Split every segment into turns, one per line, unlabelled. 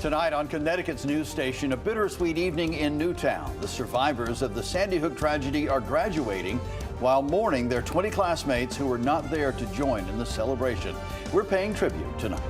Tonight on Connecticut's news station, a bittersweet evening in Newtown. The survivors of the Sandy Hook tragedy are graduating while mourning their 20 classmates who were not there to join in the celebration. We're paying tribute tonight.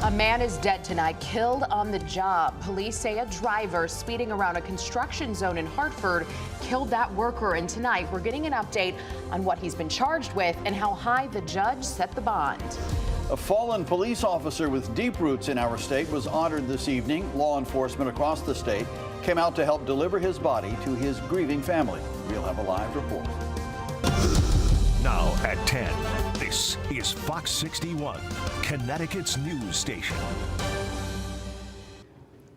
A man is dead tonight, killed on the job. Police say a driver speeding around a construction zone in Hartford killed that worker. And tonight we're getting an update on what he's been charged with and how high the judge set the bond.
A fallen police officer with deep roots in our state was honored this evening. Law enforcement across the state came out to help deliver his body to his grieving family. We'll have a live report.
Now at 10, this is Fox 61, Connecticut's news station.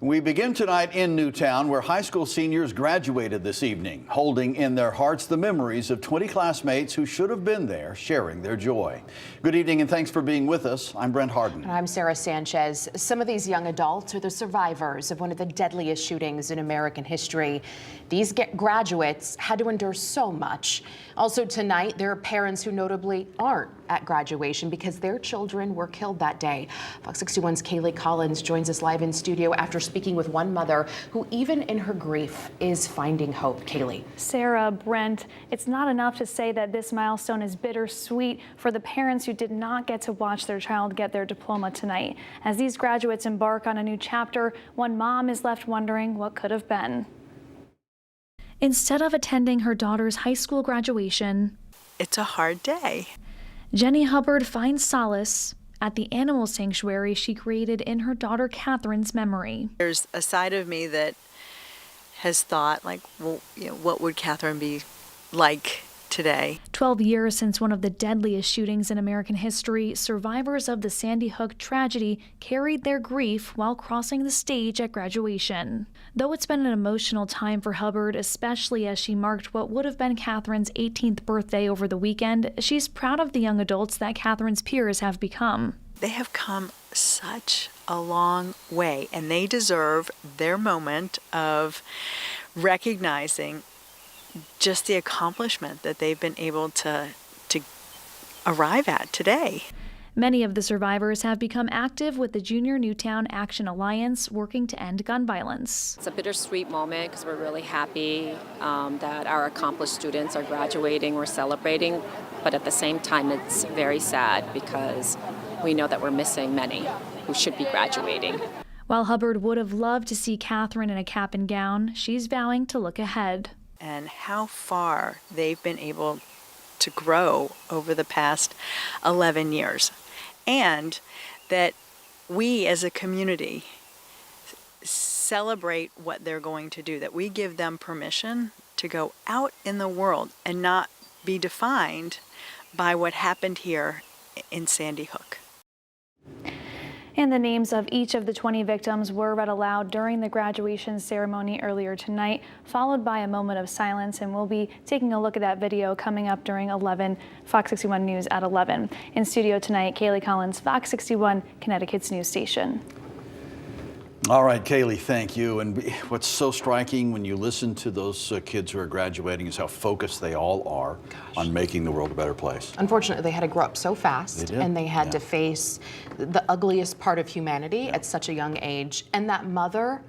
We begin tonight in Newtown, where high school seniors graduated this evening, holding in their hearts the memories of 20 classmates who should have been there, sharing their joy. Good evening and thanks for being with us. I'm Brent Harden.
And I'm Sarah Sanchez. Some of these young adults are the survivors of one of the deadliest shootings in American history. These graduates had to endure so much. Also tonight, there are parents who notably aren't at graduation because their children were killed that day. Fox 61's Kaylee Collins joins us live in studio after speaking with one mother who, even in her grief, is finding hope. Kaylee.
Sarah, Brent, it's not enough to say that this milestone is bittersweet for the parents who did not get to watch their child get their diploma tonight. As these graduates embark on a new chapter, one mom is left wondering what could have been. Instead of attending her daughter's high school graduation,
it's a hard day.
Jenny Hubbard finds solace at the animal sanctuary she created in her daughter Catherine's memory.
There's a side of me that has thought, like, well, what would Catherine be like today?
12 years since one of the deadliest shootings in American history, survivors of the Sandy Hook tragedy carried their grief while crossing the stage at graduation. Though it's been an emotional time for Hubbard, especially as she marked what would have been Catherine's 18th birthday over the weekend, she's proud of the young adults that Catherine's peers have become.
They have come such a long way, and they deserve their moment of recognizing just the accomplishment that they've been able to arrive at today.
Many of the survivors have become active with the Junior Newtown Action Alliance, working to end gun violence.
It's a bittersweet moment because we're really happy that our accomplished students are graduating, we're celebrating, but at the same time it's very sad because we know that we're missing many who should be graduating.
While Hubbard would have loved to see Catherine in a cap and gown, she's vowing to look ahead.
And how far they've been able to grow over the past 11 years. And that we as a community celebrate what they're going to do, that we give them permission to go out in the world and not be defined by what happened here in Sandy Hook.
And the names of each of the 20 victims were read aloud during the graduation ceremony earlier tonight, followed by a moment of silence. And we'll be taking a look at that video coming up during 11, Fox 61 News at 11. In studio tonight, Kaylee Collins, Fox 61, Connecticut's news station.
All right, Kaylee, thank you. And what's so striking when you listen to those kids who are graduating is how focused they all are on making the world a better place.
Unfortunately, they had to grow up so fast, and they had to face the ugliest part of humanity at such a young age. And that mother,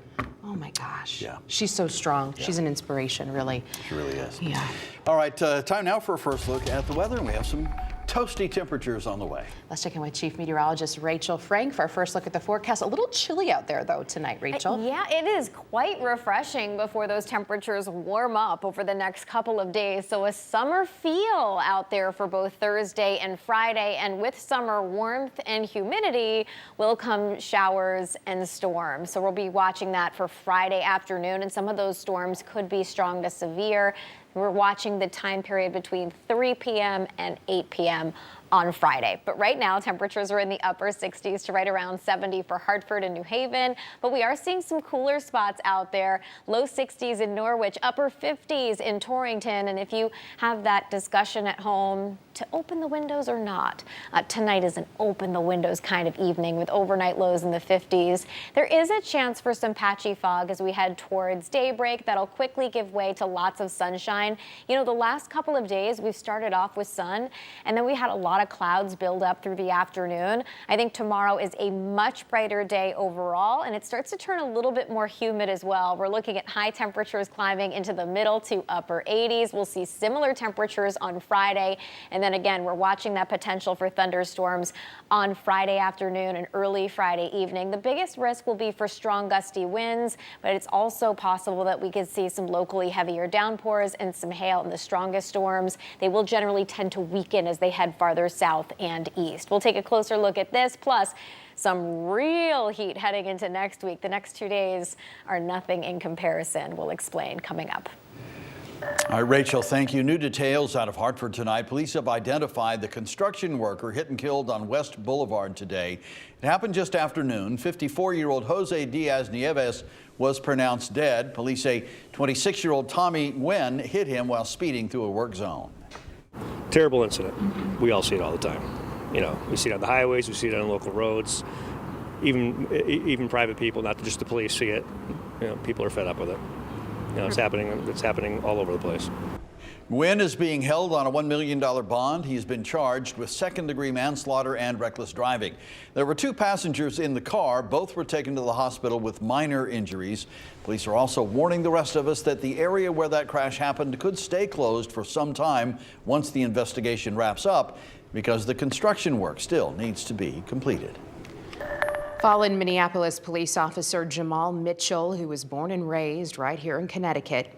oh my gosh, she's so strong. She's an inspiration, really.
She really is.
Yeah.
All right, time now for a first look at the weather, and we have some toasty temperatures on the way.
Let's check in with Chief Meteorologist Rachel Frank for our first look at the forecast. A little chilly out there, though, tonight, Rachel.
Yeah, it is quite refreshing before those temperatures warm up over the next couple of days. So a summer feel out there for both Thursday and Friday. And with summer warmth and humidity will come showers and storms. So we'll be watching that for Friday afternoon. And some of those storms could be strong to severe. We're watching the time period between 3 p.m. and 8 p.m. on Friday. But right now, temperatures are in the upper 60s to right around 70 for Hartford and New Haven. But we are seeing some cooler spots out there. Low 60s in Norwich, upper 50s in Torrington. And if you have that discussion at home to open the windows or not, tonight is an open the windows kind of evening with overnight lows in the 50s. There is a chance for some patchy fog as we head towards daybreak. That'll quickly give way to lots of sunshine. You know, the last couple of days we've started off with sun, and then we had a lot lot of clouds build up through the afternoon. I think tomorrow is a much brighter day overall, and it starts to turn a little bit more humid as well. We're looking at high temperatures climbing into the middle to upper 80s. We'll see similar temperatures on Friday, and then again, we're watching that potential for thunderstorms on Friday afternoon and early Friday evening. The biggest risk will be for strong gusty winds, but it's also possible that we could see some locally heavier downpours and some hail in the strongest storms. They will generally tend to weaken as they head farther south and east. We'll take a closer look at this, plus some real heat heading into next week. The next 2 days are nothing in comparison. We'll explain coming up.
All right, Rachel, thank you. New details out of Hartford tonight. Police have identified the construction worker hit and killed on West Boulevard today. It happened just after noon. 54-year-old Jose Diaz Nieves was pronounced dead. Police say 26-year-old Tommy Nguyen hit him while speeding through a work zone.
Terrible incident. We all see it all the time. You know, we see it on the highways, we see it on local roads, even private people, not just the police see it. You know, people are fed up with it. You know, it's happening all over the place.
Nguyen is being held on a $1 million bond. He's been charged with second-degree manslaughter and reckless driving. There were 2 passengers in the car. Both were taken to the hospital with minor injuries. Police are also warning the rest of us that the area where that crash happened could stay closed for some time once the investigation wraps up, because the construction work still needs to be completed.
Fallen Minneapolis police officer Jamal Mitchell, who was born and raised right here in Connecticut,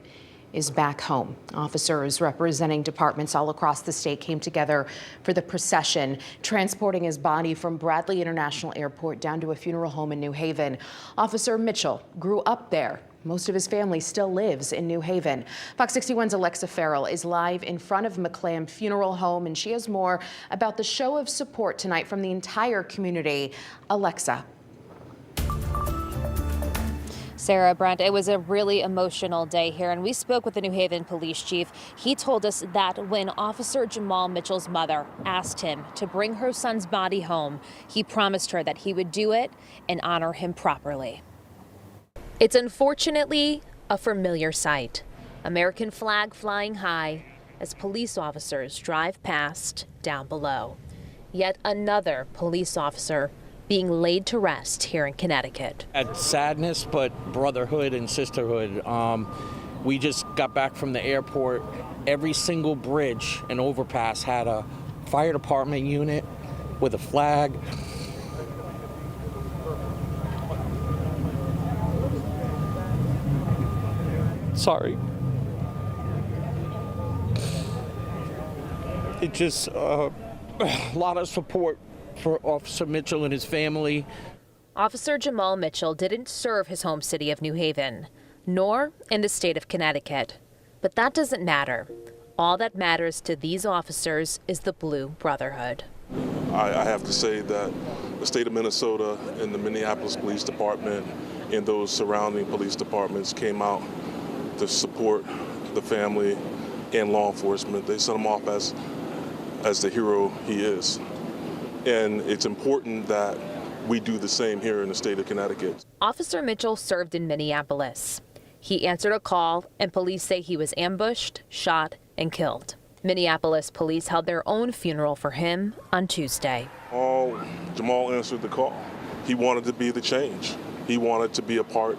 is back home. Officers representing departments all across the state came together for the procession, transporting his body from Bradley International Airport down to a funeral home in New Haven. Officer Mitchell grew up there. Most of his family still lives in New Haven. Fox 61's Alexa Farrell is live in front of McClam Funeral Home, and she has more about the show of support tonight from the entire community. Alexa.
Sarah, Brent, it was a really emotional day here, and we spoke with the New Haven police chief. He told us that when Officer Jamal Mitchell's mother asked him to bring her son's body home, he promised her that he would do it and honor him properly. It's unfortunately a familiar sight. American flag flying high as police officers drive past down below. Yet another police officer being laid to rest here in Connecticut.
At sadness, but brotherhood and sisterhood. We just got back from the airport. Every single bridge and overpass had a fire department unit with a flag. Sorry. It just a lot of support for Officer Mitchell and his family.
Officer Jamal Mitchell didn't serve his home city of New Haven, nor in the state of Connecticut. But that doesn't matter. All that matters to these officers is the Blue Brotherhood.
I have to say that the state of Minnesota and the Minneapolis Police Department and those surrounding police departments came out to support the family and law enforcement. They sent him off as the hero he is. And it's important that we do the same here in the state of Connecticut.
Officer Mitchell served in Minneapolis. He answered a call, and police say he was ambushed, shot, and killed. Minneapolis police held their own funeral for him on Tuesday.
Jamal answered the call. He wanted to be the change. He wanted to be a part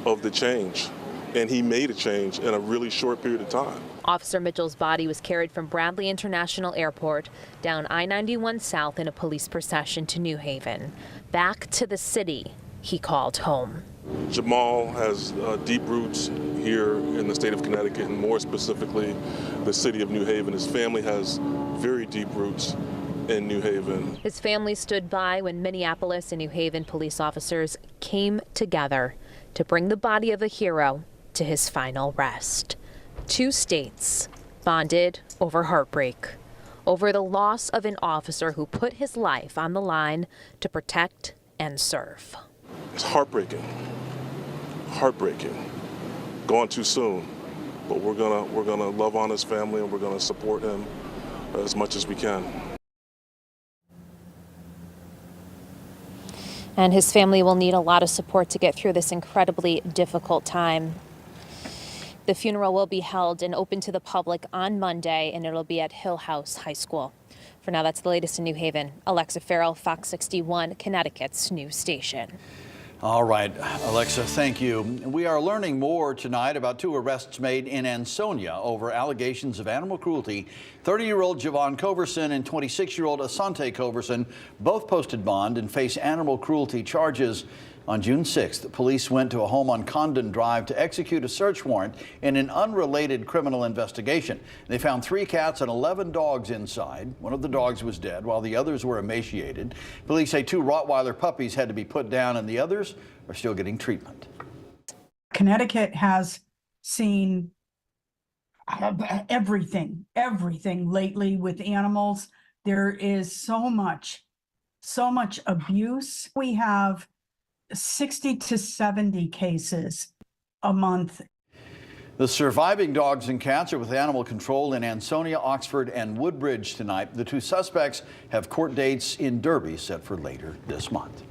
of the change. And he made a change in a really short period of time.
Officer Mitchell's body was carried from Bradley International Airport down I-91 South in a police procession to New Haven, back to the city he called home.
Jamal has deep roots here in the state of Connecticut, and more specifically, the city of New Haven. His family has very deep roots in New Haven.
His family stood by when Minneapolis and New Haven police officers came together to bring the body of the hero to his final rest. 2 states bonded over heartbreak, over the loss of an officer who put his life on the line to protect and serve.
It's heartbreaking, gone too soon, but we're gonna love on his family and we're gonna support him as much as we can.
And his family will need a lot of support to get through this incredibly difficult time. The funeral will be held and open to the public on Monday, and it'll be at Hill House High School. For now, that's the latest in New Haven. Alexa Farrell, Fox 61, Connecticut's news station.
All right, Alexa, thank you. We are learning more tonight about 2 arrests made in Ansonia over allegations of animal cruelty. 30-year-old Javon Coverson and 26-year-old Asante Coverson both posted bond and face animal cruelty charges. On June 6th, police went to a home on Condon Drive to execute a search warrant in an unrelated criminal investigation. They found 3 cats and 11 dogs inside. One of the dogs was dead while the others were emaciated. Police say 2 Rottweiler puppies had to be put down and the others are still getting treatment.
Connecticut has seen everything lately with animals. There is so much abuse. We have 60 to 70 cases a month.
The surviving dogs and cats are with animal control in Ansonia, Oxford, and Woodbridge tonight. The 2 suspects have court dates in Derby set for later this month.